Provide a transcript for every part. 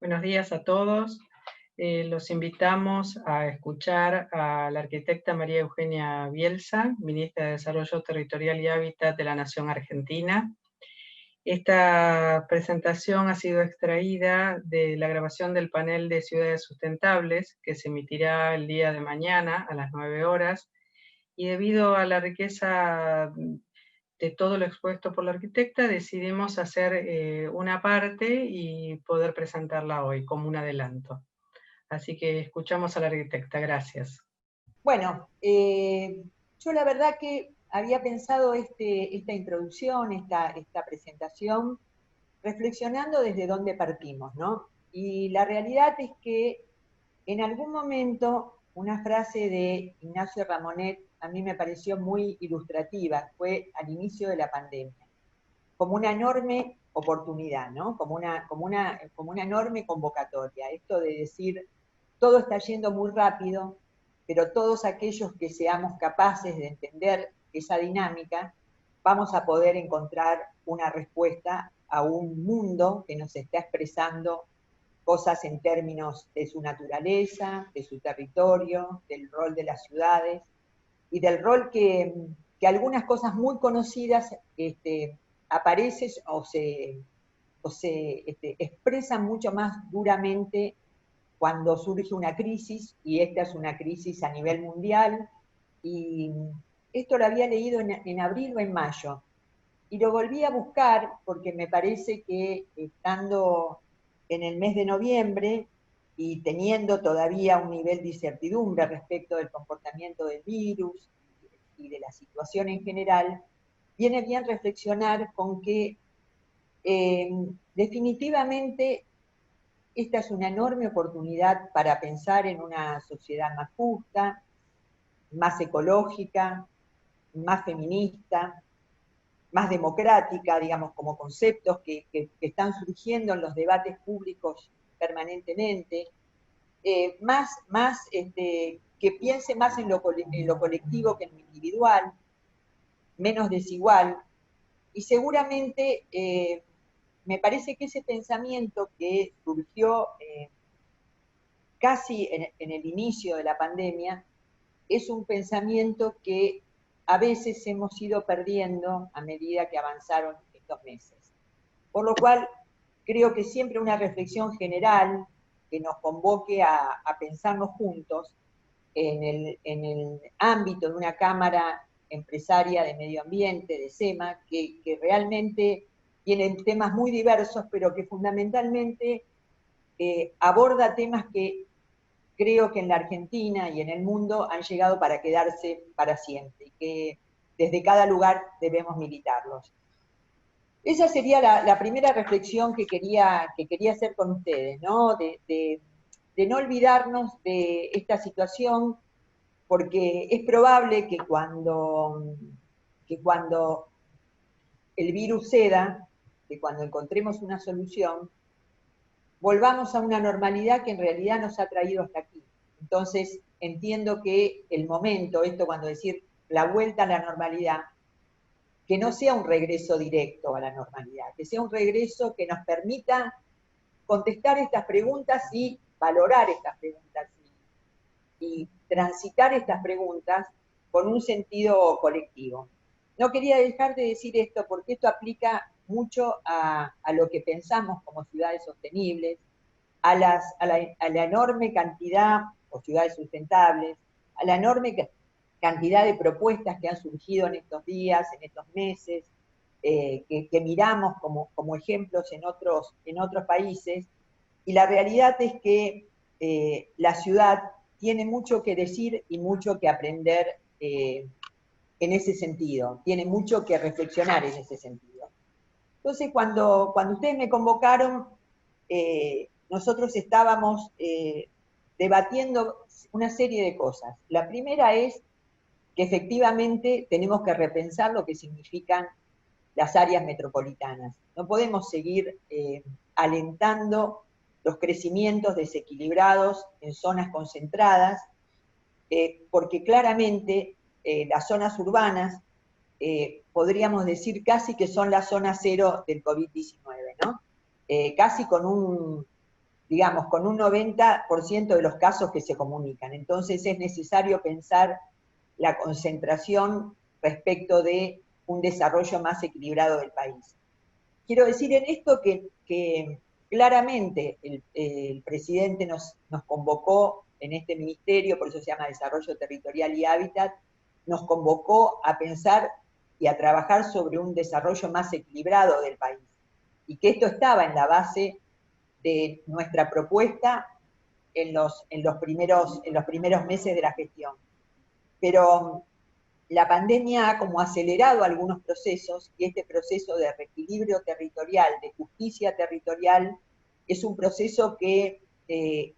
Buenos días a todos. Los invitamos a escuchar a la arquitecta María Eugenia Bielsa, ministra de Desarrollo Territorial y Hábitat de la Nación Argentina. Esta presentación ha sido extraída de la grabación del panel de Ciudades Sustentables, que se emitirá el día de mañana a las 9 horas, y debido a la riqueza de todo lo expuesto por la arquitecta, decidimos hacer una parte y poder presentarla hoy como un adelanto. Así que escuchamos a la arquitecta. Gracias. Bueno, yo la verdad que había pensado esta introducción, esta presentación, reflexionando desde dónde partimos, ¿no? Y la realidad es que en algún momento una frase de Ignacio Ramonet a mí me pareció muy ilustrativa, fue al inicio de la pandemia, como una enorme oportunidad, ¿no? Como una enorme convocatoria. Esto de decir, todo está yendo muy rápido, pero todos aquellos que seamos capaces de entender esa dinámica, vamos a poder encontrar una respuesta a un mundo que nos está expresando cosas en términos de su naturaleza, de su territorio, del rol de las ciudades y del rol que algunas cosas muy conocidas aparecen o se expresan mucho más duramente cuando surge una crisis, y esta es una crisis a nivel mundial, y esto lo había leído en abril o en mayo, y lo volví a buscar porque me parece que estando en el mes de noviembre y teniendo todavía un nivel de incertidumbre respecto del comportamiento del virus y de la situación en general, viene bien reflexionar con que definitivamente esta es una enorme oportunidad para pensar en una sociedad más justa, más ecológica, más feminista, más democrática, digamos, como conceptos que están surgiendo en los debates públicos permanentemente, que piense más en lo colectivo que en lo individual, menos desigual, y seguramente me parece que ese pensamiento que surgió casi en el inicio de la pandemia es un pensamiento que a veces hemos ido perdiendo a medida que avanzaron estos meses. Por lo cual, creo que siempre una reflexión general que nos convoque a pensarnos juntos en el ámbito de una cámara empresaria de medio ambiente, de SEMA, que realmente tienen temas muy diversos, pero que fundamentalmente aborda temas que creo que en la Argentina y en el mundo han llegado para quedarse para siempre, y que desde cada lugar debemos militarlos. Esa sería la primera reflexión que quería hacer con ustedes, ¿no? De no olvidarnos de esta situación, porque es probable que cuando el virus ceda, que cuando encontremos una solución, volvamos a una normalidad que en realidad nos ha traído hasta aquí. Entonces, entiendo que el momento, esto cuando decir la vuelta a la normalidad, que no sea un regreso directo a la normalidad, que sea un regreso que nos permita contestar estas preguntas y valorar estas preguntas y transitar estas preguntas con un sentido colectivo. No quería dejar de decir esto porque esto aplica mucho a lo que pensamos como ciudades sostenibles, a la enorme cantidad, o ciudades sustentables, a la enorme cantidad de propuestas que han surgido en estos días, en estos meses, que miramos como ejemplos en otros países, y la realidad es que la ciudad tiene mucho que decir y mucho que aprender en ese sentido, tiene mucho que reflexionar en ese sentido. Entonces, cuando ustedes me convocaron, nosotros estábamos debatiendo una serie de cosas. La primera es que efectivamente tenemos que repensar lo que significan las áreas metropolitanas. No podemos seguir alentando los crecimientos desequilibrados en zonas concentradas, porque claramente las zonas urbanas podríamos decir casi que son la zona cero del COVID-19, ¿no? Casi con digamos, con un 90% de los casos que se comunican. Entonces es necesario pensar la concentración respecto de un desarrollo más equilibrado del país. Quiero decir en esto que claramente el presidente nos convocó en este ministerio, por eso se llama Desarrollo Territorial y Hábitat, nos convocó a pensar y a trabajar sobre un desarrollo más equilibrado del país. Y que esto estaba en la base de nuestra propuesta en los primeros meses de la gestión. Pero la pandemia ha como acelerado algunos procesos, y este proceso de reequilibrio territorial, de justicia territorial, es un proceso que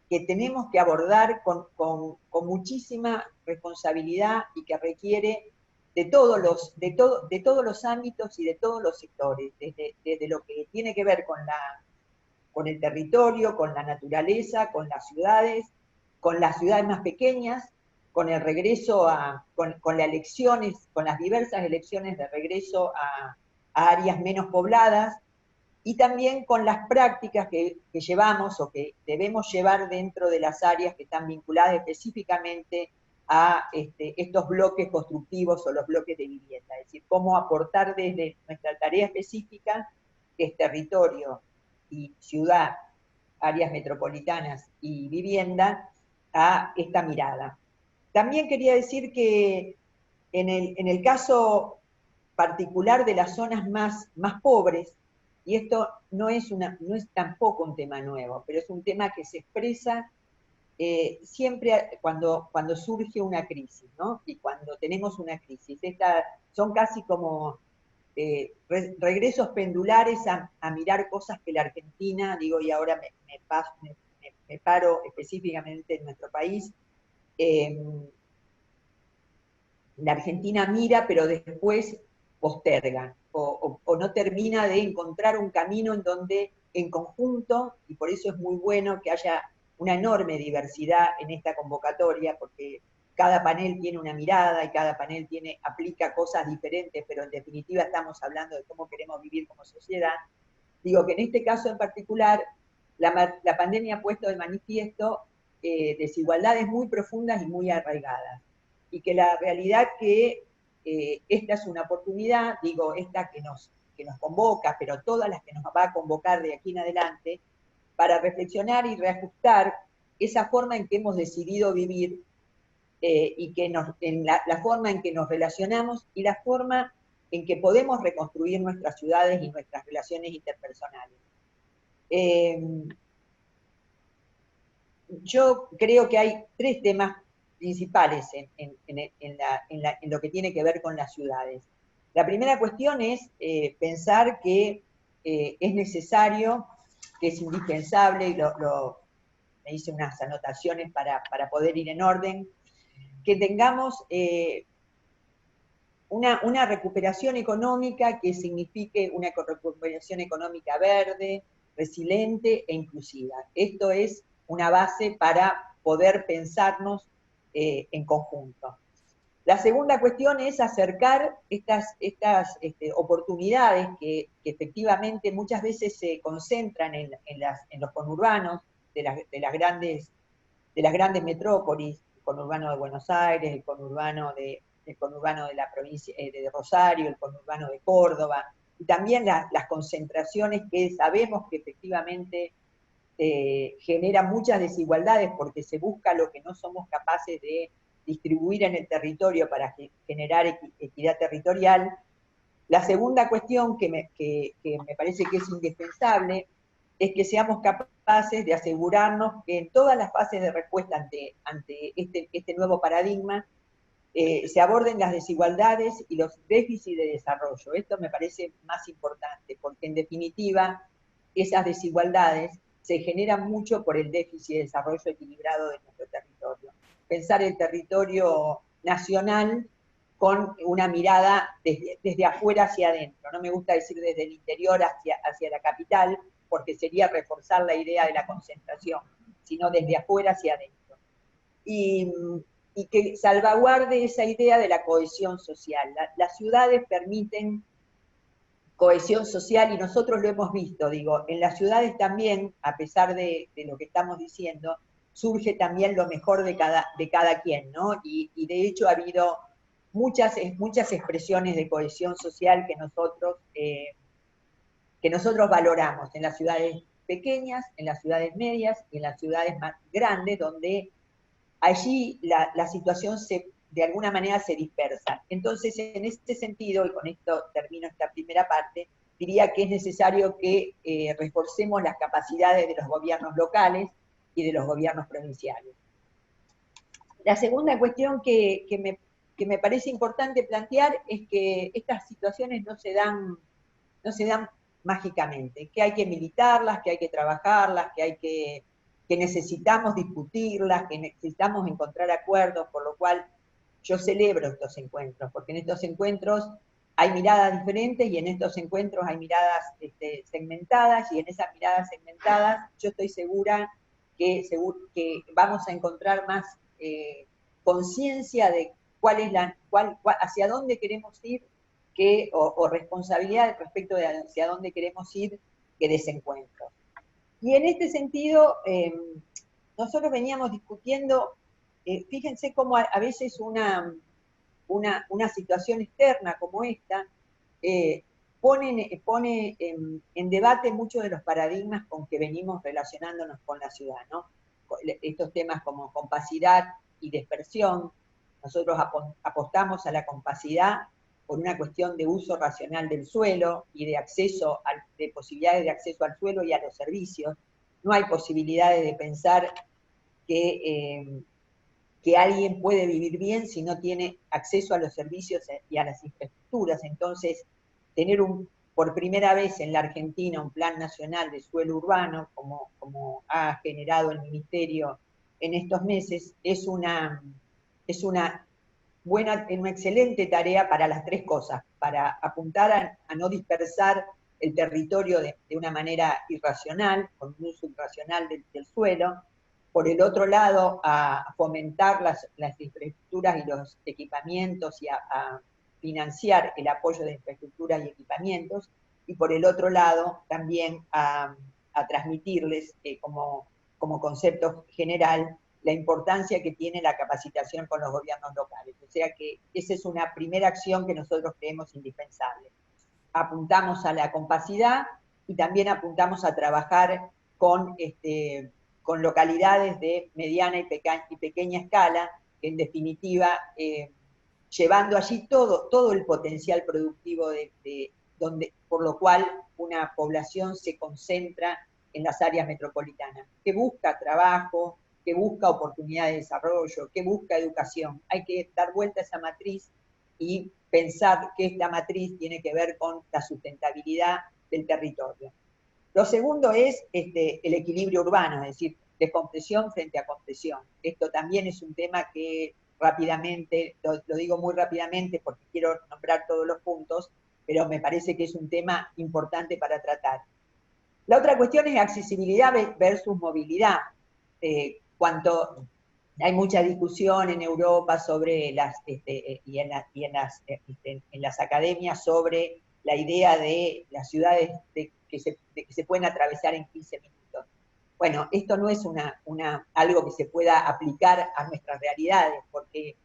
tenemos que abordar con muchísima responsabilidad y que requiere de todos los ámbitos y de todos los sectores, desde lo que tiene que ver con el territorio, con la naturaleza, con las ciudades más pequeñas, con el regreso con las elecciones, con las diversas elecciones de regreso a áreas menos pobladas, y también con las prácticas que llevamos o que debemos llevar dentro de las áreas que están vinculadas específicamente a estos bloques constructivos o los bloques de vivienda. Es decir, cómo aportar desde nuestra tarea específica, que es territorio y ciudad, áreas metropolitanas y vivienda, a esta mirada. También quería decir que en el caso particular de las zonas más pobres, y esto no es tampoco un tema nuevo, pero es un tema que se expresa siempre cuando surge una crisis, ¿no? Y cuando tenemos una crisis. Son casi como regresos pendulares a mirar cosas que la Argentina, digo, y ahora me paro específicamente en nuestro país, la Argentina mira, pero después posterga, o no termina de encontrar un camino en donde en conjunto, y por eso es muy bueno que haya una enorme diversidad en esta convocatoria, porque cada panel tiene una mirada y cada panel aplica cosas diferentes, pero en definitiva estamos hablando de cómo queremos vivir como sociedad. Digo que en este caso en particular, la pandemia ha puesto de manifiesto desigualdades muy profundas y muy arraigadas, y que la realidad que esta es una oportunidad, digo, esta que nos convoca, pero todas las que nos va a convocar de aquí en adelante, para reflexionar y reajustar esa forma en que hemos decidido vivir, y que en la forma en que nos relacionamos y la forma en que podemos reconstruir nuestras ciudades y nuestras relaciones interpersonales. Yo creo que hay tres temas principales en lo que tiene que ver con las ciudades. La primera cuestión es pensar que es necesario, que es indispensable, y me hice unas anotaciones para poder ir en orden, que tengamos una recuperación económica que signifique una recuperación económica verde, resiliente e inclusiva. Esto es una base para poder pensarnos en conjunto. La segunda cuestión es acercar estas oportunidades que efectivamente muchas veces se concentran en los conurbanos de las grandes metrópolis, el conurbano de Buenos Aires, el conurbano de la provincia de Rosario, el conurbano de Córdoba, y también las concentraciones que sabemos que efectivamente generan muchas desigualdades porque se busca lo que no somos capaces de distribuir en el territorio para generar equidad territorial. La segunda cuestión que me parece que es indispensable es que seamos capaces de asegurarnos que en todas las fases de respuesta ante este nuevo paradigma se aborden las desigualdades y los déficits de desarrollo. Esto me parece más importante, porque en definitiva esas desigualdades se generan mucho por el déficit de desarrollo equilibrado de nuestro territorio. Pensar el territorio nacional con una mirada desde afuera hacia adentro. No me gusta decir desde el interior hacia la capital, porque sería reforzar la idea de la concentración, sino desde afuera hacia adentro. Y que salvaguarde esa idea de la cohesión social. Las ciudades permiten cohesión social, y nosotros lo hemos visto, digo, en las ciudades también, a pesar de lo que estamos diciendo, surge también lo mejor de cada quien, ¿no? Y de hecho ha habido muchas expresiones de cohesión social que nosotros valoramos en las ciudades pequeñas, en las ciudades medias y en las ciudades más grandes, donde allí la situación de alguna manera se dispersa. Entonces, en este sentido, y con esto termino esta primera parte, diría que es necesario que reforcemos las capacidades de los gobiernos locales y de los gobiernos provinciales. La segunda cuestión que me parece importante plantear es que estas situaciones no se dan mágicamente, que hay que militarlas, que hay que trabajarlas, que necesitamos discutirlas, que necesitamos encontrar acuerdos, por lo cual yo celebro estos encuentros, porque en estos encuentros hay miradas diferentes y en estos encuentros hay miradas segmentadas, y en esas miradas segmentadas yo estoy segura que vamos a encontrar más conciencia de hacia dónde queremos ir, o responsabilidad respecto de hacia dónde queremos ir, que desencuentros. Y en este sentido, nosotros veníamos discutiendo, fíjense cómo a veces una situación externa como esta pone en debate muchos de los paradigmas con que venimos relacionándonos con la ciudad, ¿no? Estos temas como compacidad y dispersión. Nosotros apostamos a la compacidad por una cuestión de uso racional del suelo y de posibilidades de acceso al suelo y a los servicios. No hay posibilidades de pensar que alguien puede vivir bien si no tiene acceso a los servicios y a las infraestructuras. Entonces, tener por primera vez en la Argentina un plan nacional de suelo urbano, como ha generado el Ministerio en estos meses, es una excelente tarea para las tres cosas: para apuntar a no dispersar el territorio de una manera irracional, con un uso irracional del suelo; por el otro lado, a fomentar las infraestructuras y los equipamientos, y a financiar el apoyo de infraestructuras y equipamientos; y por el otro lado, también a transmitirles como concepto general la importancia que tiene la capacitación con los gobiernos locales. O sea que esa es una primera acción que nosotros creemos indispensable. Apuntamos a la compacidad y también apuntamos a trabajar con localidades de mediana y pequeña escala, que en definitiva, llevando allí todo el potencial productivo por lo cual una población se concentra en las áreas metropolitanas, que busca trabajo, que busca oportunidad de desarrollo, que busca educación. Hay que dar vuelta a esa matriz y pensar que esta matriz tiene que ver con la sustentabilidad del territorio. Lo segundo es el equilibrio urbano, es decir, descompresión frente a compresión. Esto también es un tema que rápidamente, lo digo muy rápidamente porque quiero nombrar todos los puntos, pero me parece que es un tema importante para tratar. La otra cuestión es accesibilidad versus movilidad. Hay mucha discusión en Europa sobre y en las academias sobre la idea de las ciudades que se pueden atravesar en 15 minutos. Bueno, esto no es algo que se pueda aplicar a nuestras realidades, porque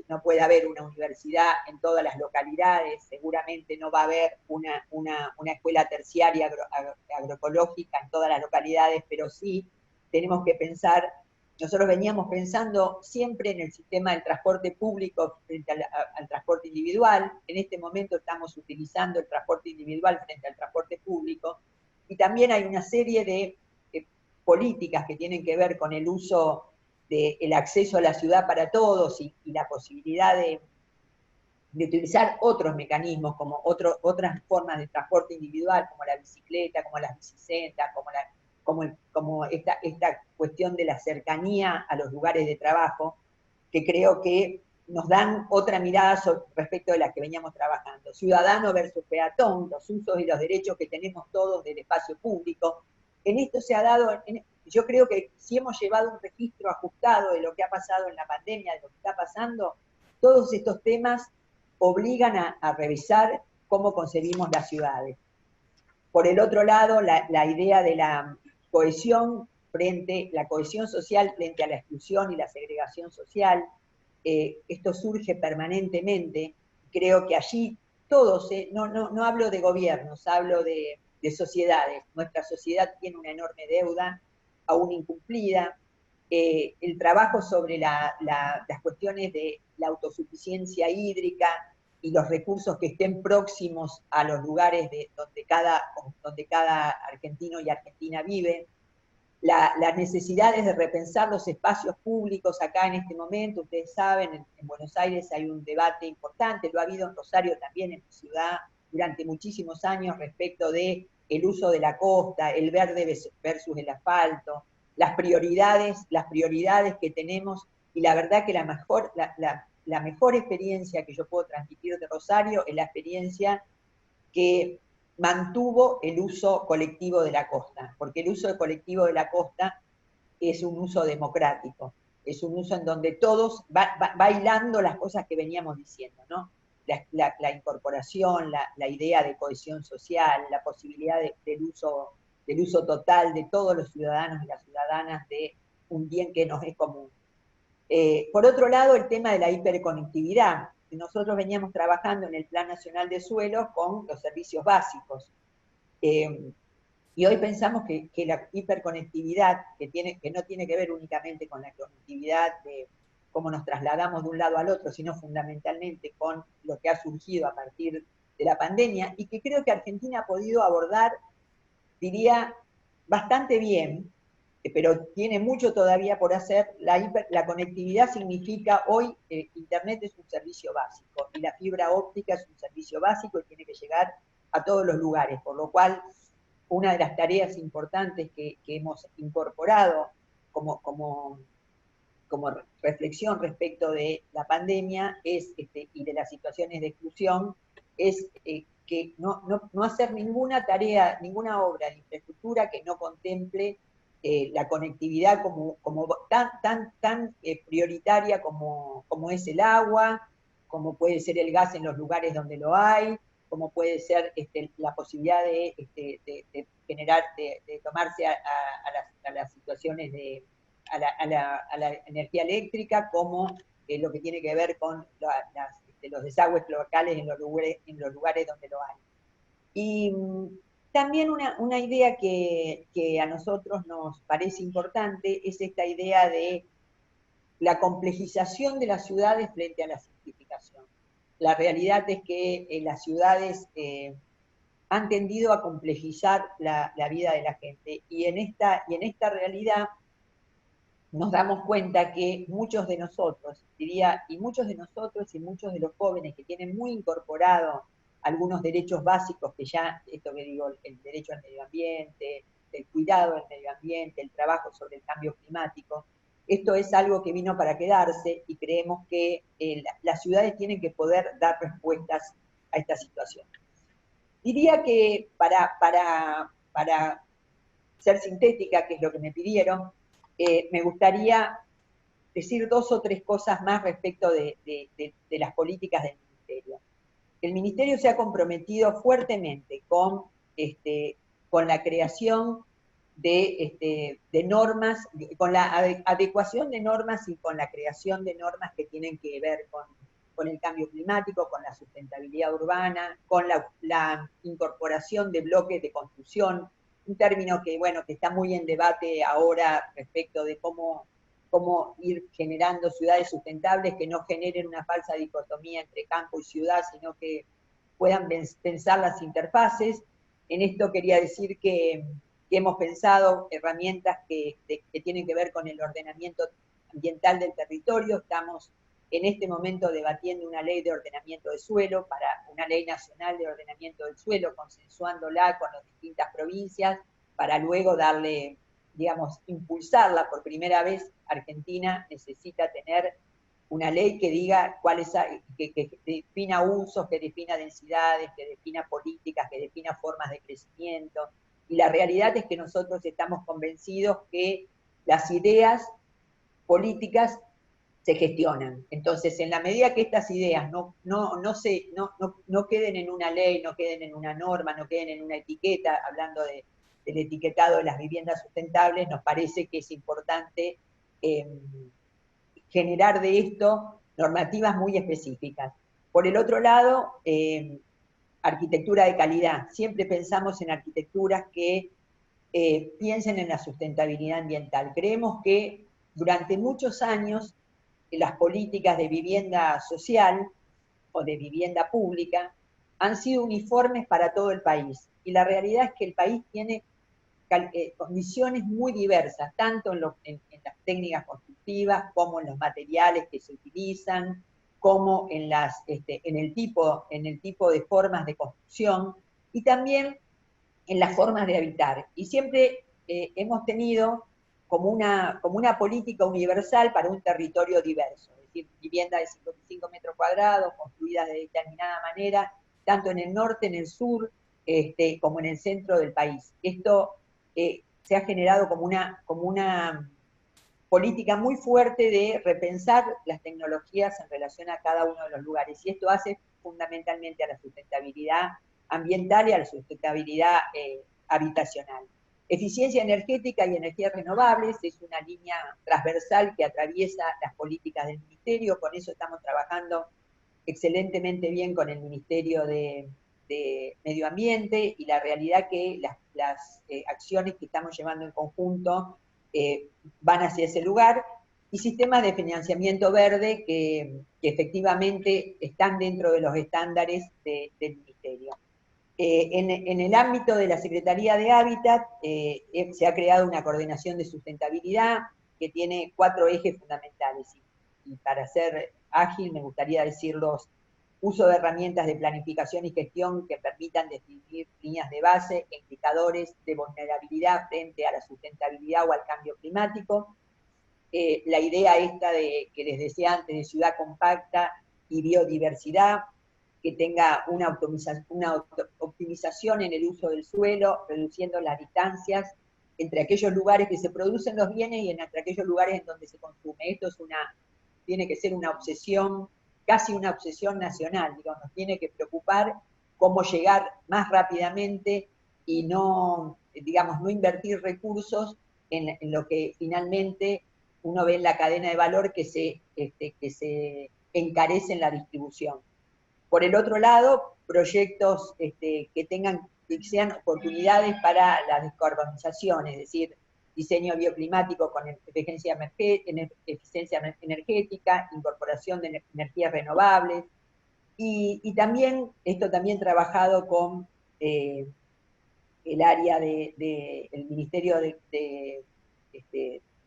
no puede haber una universidad en todas las localidades, seguramente no va a haber una escuela terciaria agroecológica en todas las localidades, pero sí tenemos que pensar. Nosotros veníamos pensando siempre en el sistema del transporte público frente al transporte individual. En este momento estamos utilizando el transporte individual frente al transporte público, y también hay una serie de políticas que tienen que ver con el uso del acceso a la ciudad para todos y la posibilidad de utilizar otros mecanismos, como otras formas de transporte individual, como la bicicleta, como las bicisendas, como esta cuestión de la cercanía a los lugares de trabajo, que creo que nos dan otra mirada respecto de la que veníamos trabajando. Ciudadano versus peatón, los usos y los derechos que tenemos todos del espacio público. En esto se ha dado, yo creo que si hemos llevado un registro ajustado de lo que ha pasado en la pandemia, de lo que está pasando, todos estos temas obligan a revisar cómo concebimos las ciudades. Por el otro lado, la idea de la cohesión la cohesión social frente a la exclusión y la segregación social. Esto surge permanentemente. Creo que allí todos, no hablo de gobiernos, hablo de sociedades. Nuestra sociedad tiene una enorme deuda aún incumplida. El trabajo sobre las cuestiones de la autosuficiencia hídrica y los recursos que estén próximos a los lugares donde cada argentino y argentina vive, las necesidades de repensar los espacios públicos acá en este momento. Ustedes saben, en Buenos Aires hay un debate importante, lo ha habido en Rosario también, en mi ciudad, durante muchísimos años, respecto de el uso de la costa, el verde versus el asfalto, las prioridades que tenemos, y la verdad que la mejor experiencia que yo puedo transmitir de Rosario es la experiencia que mantuvo el uso colectivo de la costa, porque el uso colectivo de la costa es un uso democrático, es un uso en donde todos va hilando las cosas que veníamos diciendo, ¿no? La incorporación, la idea de cohesión social, la posibilidad del uso total de todos los ciudadanos y las ciudadanas de un bien que nos es común. Por otro lado, el tema de la hiperconectividad. Nosotros veníamos trabajando en el Plan Nacional de Suelos con los servicios básicos. Y hoy pensamos que la hiperconectividad, que no tiene que ver únicamente con la conectividad de cómo nos trasladamos de un lado al otro, sino fundamentalmente con lo que ha surgido a partir de la pandemia, y que creo que Argentina ha podido abordar, diría, bastante bien, pero tiene mucho todavía por hacer. La conectividad significa hoy, Internet es un servicio básico, y la fibra óptica es un servicio básico y tiene que llegar a todos los lugares, por lo cual una de las tareas importantes que hemos incorporado como reflexión respecto de la pandemia y de las situaciones de exclusión es que no hacer ninguna tarea, ninguna obra de infraestructura que no contemple la conectividad como tan prioritaria como es el agua, como puede ser el gas en los lugares donde lo hay, como puede ser la posibilidad de generar, de tomarse a las situaciones a la energía eléctrica, como lo que tiene que ver con los desagües locales en los lugares donde lo hay. Y también una idea que a nosotros nos parece importante es esta idea de la complejización de las ciudades frente a la simplificación. La realidad es que las ciudades han tendido a complejizar la vida de la gente, y en esta realidad nos damos cuenta que muchos de nosotros, y muchos de los jóvenes que tienen muy incorporado algunos derechos básicos, que ya, esto que digo, el derecho al medio ambiente, el cuidado del medio ambiente, el trabajo sobre el cambio climático, esto es algo que vino para quedarse, y creemos que las ciudades tienen que poder dar respuestas a esta situación. Diría que para ser sintética, que es lo que me pidieron, me gustaría decir 2 o 3 cosas más respecto de las políticas del Ministerio. El Ministerio se ha comprometido fuertemente con la creación de normas, con la adecuación de normas y con la creación de normas que tienen que ver con el cambio climático, con la sustentabilidad urbana, con la incorporación de bloques de construcción, un término que está muy en debate ahora respecto de cómo ir generando ciudades sustentables que no generen una falsa dicotomía entre campo y ciudad, sino que puedan pensar las interfaces. En esto quería decir que hemos pensado herramientas que tienen que ver con el ordenamiento ambiental del territorio. Estamos en este momento debatiendo una ley de ordenamiento de suelo, una ley nacional de ordenamiento del suelo, consensuándola con las distintas provincias, para luego darle, impulsarla. Por primera vez Argentina necesita tener una ley que diga que defina usos, que defina densidades, que defina políticas, que defina formas de crecimiento. Y la realidad es que nosotros estamos convencidos que las ideas políticas se gestionan. Entonces, en la medida que estas ideas no queden en una ley, no queden en una norma, no queden en una etiqueta, hablando del etiquetado de las viviendas sustentables, nos parece que es importante generar de esto normativas muy específicas. Por el otro lado, arquitectura de calidad. Siempre pensamos en arquitecturas que piensen en la sustentabilidad ambiental. Creemos que durante muchos años las políticas de vivienda social o de vivienda pública han sido uniformes para todo el país. Y la realidad es que el país tiene condiciones muy diversas, tanto en las técnicas constructivas, como en los materiales que se utilizan, como en el tipo de formas de construcción, y también en las formas de habitar. Y siempre hemos tenido como una política universal para un territorio diverso, es decir, viviendas de 55 metros cuadrados, construidas de determinada manera, tanto en el norte, en el sur, como en el centro del país. Esto se ha generado como una política muy fuerte de repensar las tecnologías en relación a cada uno de los lugares, y esto hace fundamentalmente a la sustentabilidad ambiental y a la sustentabilidad habitacional. Eficiencia energética y energías renovables es una línea transversal que atraviesa las políticas del Ministerio. Con eso estamos trabajando excelentemente bien con el Ministerio de Medio Ambiente, y la realidad que las acciones que estamos llevando en conjunto van hacia ese lugar, y sistemas de financiamiento verde que efectivamente están dentro de los estándares del Ministerio. En el ámbito de la Secretaría de Hábitat se ha creado una coordinación de sustentabilidad que tiene 4 ejes fundamentales, y para ser ágil me gustaría decirlos: uso de herramientas de planificación y gestión que permitan definir líneas de base e indicadores de vulnerabilidad frente a la sustentabilidad o al cambio climático. La idea esta que les decía antes, de ciudad compacta y biodiversidad, que tenga una optimización en el uso del suelo, reduciendo las distancias entre aquellos lugares que se producen los bienes y entre aquellos lugares en donde se consume. Esto tiene que ser una obsesión, casi una obsesión nacional, nos tiene que preocupar cómo llegar más rápidamente y no invertir recursos en lo que finalmente uno ve en la cadena de valor que se encarece en la distribución. Por el otro lado, proyectos que sean oportunidades para la descarbonización, es decir, diseño bioclimático con eficiencia energética, incorporación de energías renovables, y también, esto también trabajado con el área del Ministerio de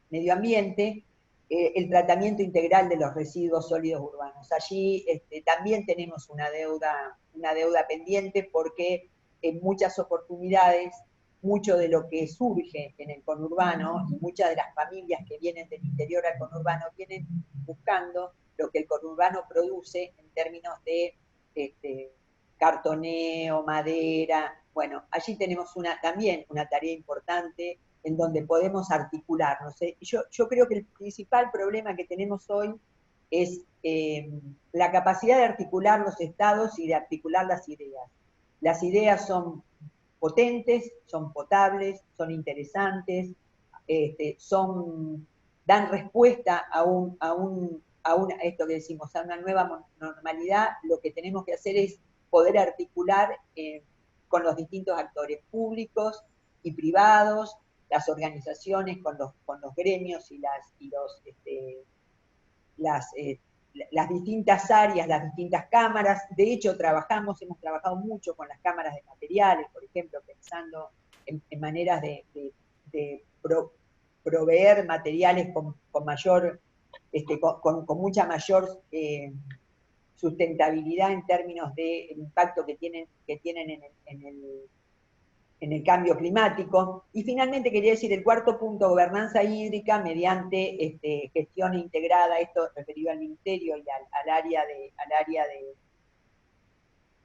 Medio Ambiente, el tratamiento integral de los residuos sólidos urbanos. Allí también tenemos una deuda pendiente, porque en muchas oportunidades, mucho de lo que surge en el conurbano, y muchas de las familias que vienen del interior al conurbano, vienen buscando lo que el conurbano produce en términos de cartoneo, madera. Bueno, allí tenemos también una tarea importante en donde podemos articularnos. Yo creo que el principal problema que tenemos hoy es la capacidad de articular los estados y de articular las ideas. Las ideas son potentes, son potables, son interesantes, dan respuesta a esto que decimos, a una nueva normalidad. Lo que tenemos que hacer es poder articular con los distintos actores públicos y privados, las organizaciones con los gremios y las distintas áreas, las distintas cámaras. De hecho, hemos trabajado mucho con las cámaras de materiales, por ejemplo, pensando en maneras de proveer materiales con mucha mayor sustentabilidad en términos del impacto que tienen en el cambio climático. Y finalmente quería decir el cuarto punto: gobernanza hídrica mediante gestión integrada, esto referido al Ministerio y al área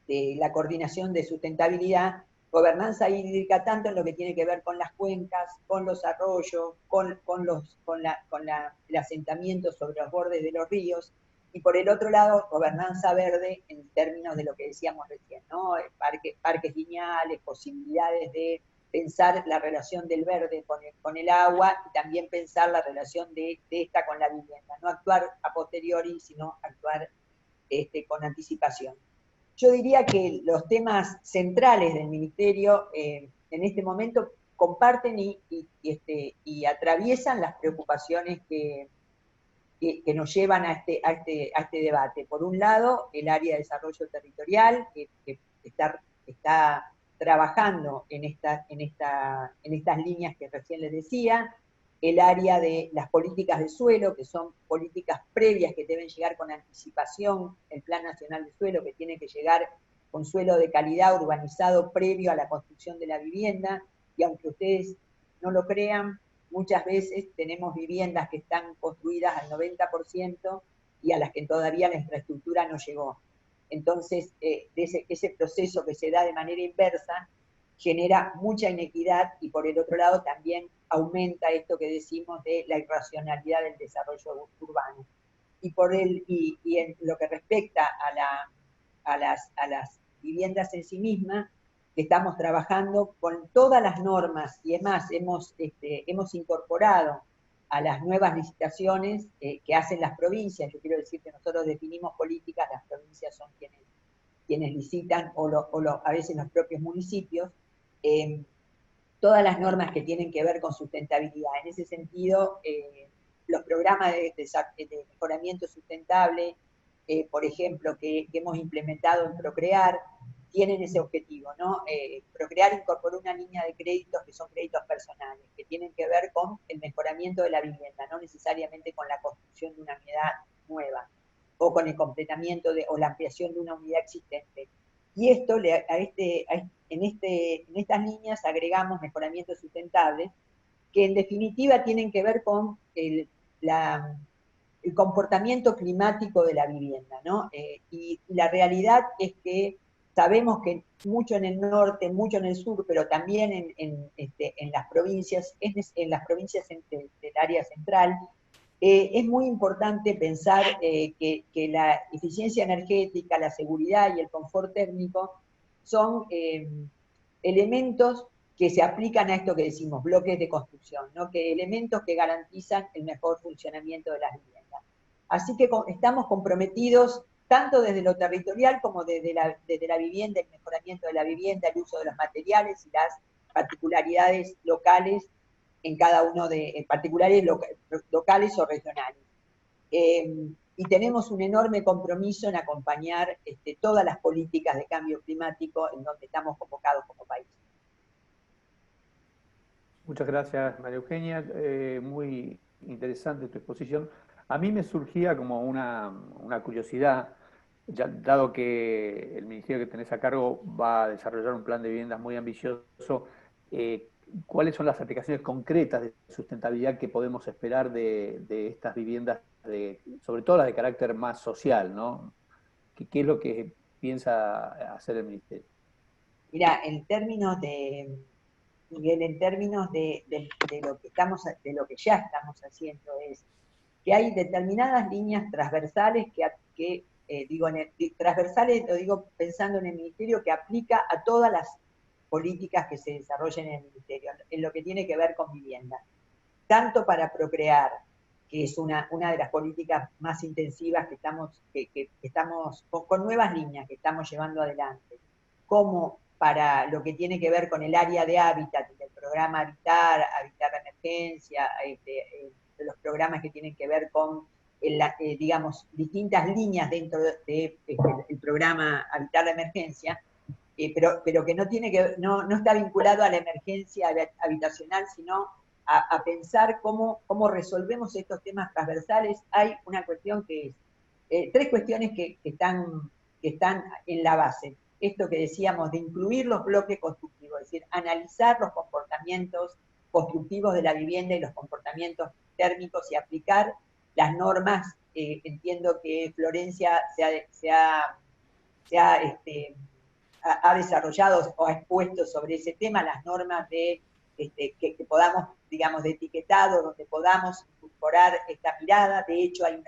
de la coordinación de sustentabilidad, gobernanza hídrica tanto en lo que tiene que ver con las cuencas, con los arroyos, con el asentamiento sobre los bordes de los ríos, y por el otro lado, gobernanza verde en términos de lo que decíamos recién, ¿no? Parques lineales, posibilidades de pensar la relación del verde con el agua y también pensar la relación de esta con la vivienda. No actuar a posteriori, sino actuar con anticipación. Yo diría que los temas centrales del Ministerio en este momento comparten y atraviesan las preocupaciones que nos llevan a este debate. Por un lado, el área de desarrollo territorial, que está trabajando en estas líneas que recién les decía, el área de las políticas de suelo, que son políticas previas que deben llegar con anticipación, el Plan Nacional de Suelo, que tiene que llegar con suelo de calidad urbanizado previo a la construcción de la vivienda, y aunque ustedes no lo crean, muchas veces tenemos viviendas que están construidas al 90% y a las que todavía la infraestructura no llegó. Entonces, ese proceso que se da de manera inversa genera mucha inequidad y por el otro lado también aumenta esto que decimos de la irracionalidad del desarrollo urbano. Y en lo que respecta a las viviendas en sí mismas, que estamos trabajando con todas las normas, y es más, hemos incorporado a las nuevas licitaciones que hacen las provincias. Yo quiero decir que nosotros definimos políticas, las provincias son quienes licitan, a veces los propios municipios, todas las normas que tienen que ver con sustentabilidad. En ese sentido, los programas de mejoramiento sustentable, por ejemplo, que hemos implementado en Procrear, tienen ese objetivo, ¿no? Procrear incorporó una línea de créditos que son créditos personales, que tienen que ver con el mejoramiento de la vivienda, no necesariamente con la construcción de una unidad nueva, o con el completamiento o la ampliación de una unidad existente. Y esto, en estas líneas agregamos mejoramientos sustentables, que en definitiva tienen que ver con el comportamiento climático de la vivienda, ¿no? Y la realidad es que sabemos que mucho en el norte, mucho en el sur, pero también en las provincias, del área central, es muy importante pensar que la eficiencia energética, la seguridad y el confort térmico son elementos que se aplican a esto que decimos, bloques de construcción, ¿no? Que elementos que garantizan el mejor funcionamiento de las viviendas. Así que estamos comprometidos tanto desde lo territorial como desde la vivienda, el mejoramiento de la vivienda, el uso de los materiales y las particularidades locales en cada uno de particulares locales o regionales. Y tenemos un enorme compromiso en acompañar todas las políticas de cambio climático en donde estamos convocados como país. Muchas gracias, María Eugenia. Muy interesante tu exposición. A mí me surgía como una curiosidad, ya, dado que el ministerio que tenés a cargo va a desarrollar un plan de viviendas muy ambicioso, ¿cuáles son las aplicaciones concretas de sustentabilidad que podemos esperar de estas viviendas, sobre todo las de carácter más social, ¿no? ¿Qué es lo que piensa hacer el ministerio? Mira, en términos de Miguel, en términos de lo que ya estamos haciendo, es que hay determinadas líneas transversales transversales, lo digo pensando en el ministerio, que aplica a todas las políticas que se desarrollen en el ministerio, en lo que tiene que ver con vivienda. Tanto para Procrear, que es una de las políticas más intensivas que estamos con nuevas líneas que estamos llevando adelante, como para lo que tiene que ver con el área de hábitat, del programa Habitar de Emergencia, los programas que tienen que ver con, digamos, distintas líneas dentro del programa Habitar de Emergencia, pero que no está vinculado a la emergencia habitacional, sino a pensar cómo resolvemos estos temas transversales. Hay una cuestión que es, tres cuestiones que están en la base. Esto que decíamos de incluir los bloques constructivos, es decir, analizar los comportamientos constructivos de la vivienda y los comportamientos térmicos y aplicar las normas. Entiendo que Florencia se ha ha desarrollado o ha expuesto sobre ese tema las normas de que podamos, digamos, de etiquetado, donde podamos incorporar esta mirada. De hecho, hay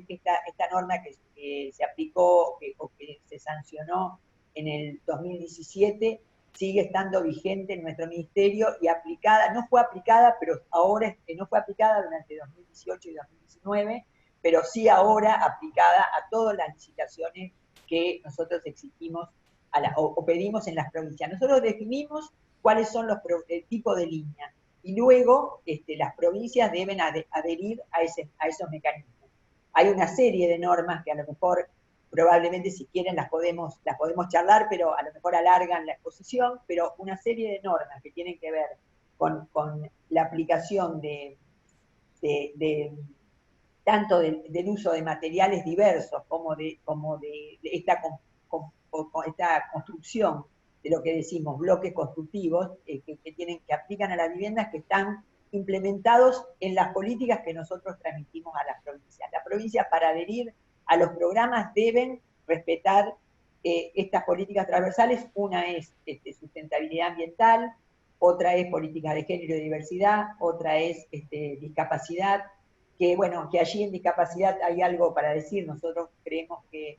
esta norma que se aplicó o que se sancionó en el 2017, sigue estando vigente en nuestro ministerio y aplicada, no fue aplicada, pero ahora no fue aplicada durante 2018 y 2019, pero sí ahora aplicada a todas las licitaciones que nosotros exigimos o pedimos en las provincias. Nosotros definimos cuáles son el tipo de línea y luego las provincias deben adherir a esos mecanismos. Hay una serie de normas que a lo mejor, probablemente si quieren las podemos charlar, pero a lo mejor alargan la exposición, pero una serie de normas que tienen que ver con la aplicación tanto del uso de materiales diversos como de esta construcción de lo que decimos bloques constructivos que aplican a las viviendas, que están implementados en las políticas que nosotros transmitimos a las provincias. Las provincias, para adherir a los programas, deben respetar estas políticas transversales. Una es sustentabilidad ambiental, otra es políticas de género y diversidad, otra es discapacidad, que bueno, que allí en discapacidad hay algo para decir. Nosotros creemos que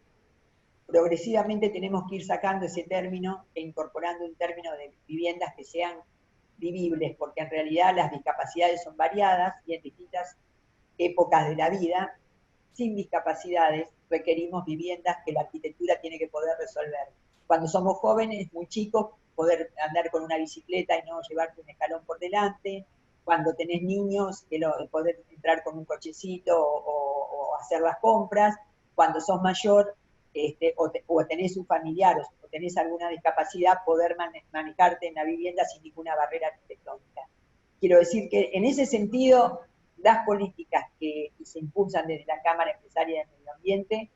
progresivamente tenemos que ir sacando ese término e incorporando un término de viviendas que sean vivibles, porque en realidad las discapacidades son variadas y en distintas épocas de la vida, sin discapacidades, requerimos viviendas que la arquitectura tiene que poder resolver. Cuando somos jóvenes, muy chicos, poder andar con una bicicleta y no llevarte un escalón por delante. Cuando tenés niños, poder entrar con un cochecito o hacer las compras. Cuando sos mayor, o tenés un familiar o tenés alguna discapacidad, poder manejarte en la vivienda sin ninguna barrera arquitectónica. Quiero decir que en ese sentido, las políticas que se impulsan desde la Cámara Empresaria de Medio Ambiente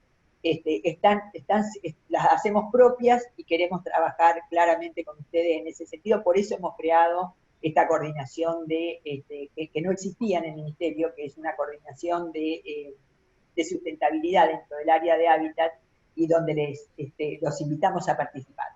las hacemos propias y queremos trabajar claramente con ustedes en ese sentido. Por eso hemos creado esta coordinación que no existía en el Ministerio, que es una coordinación de sustentabilidad dentro del área de hábitat, y donde los invitamos a participar.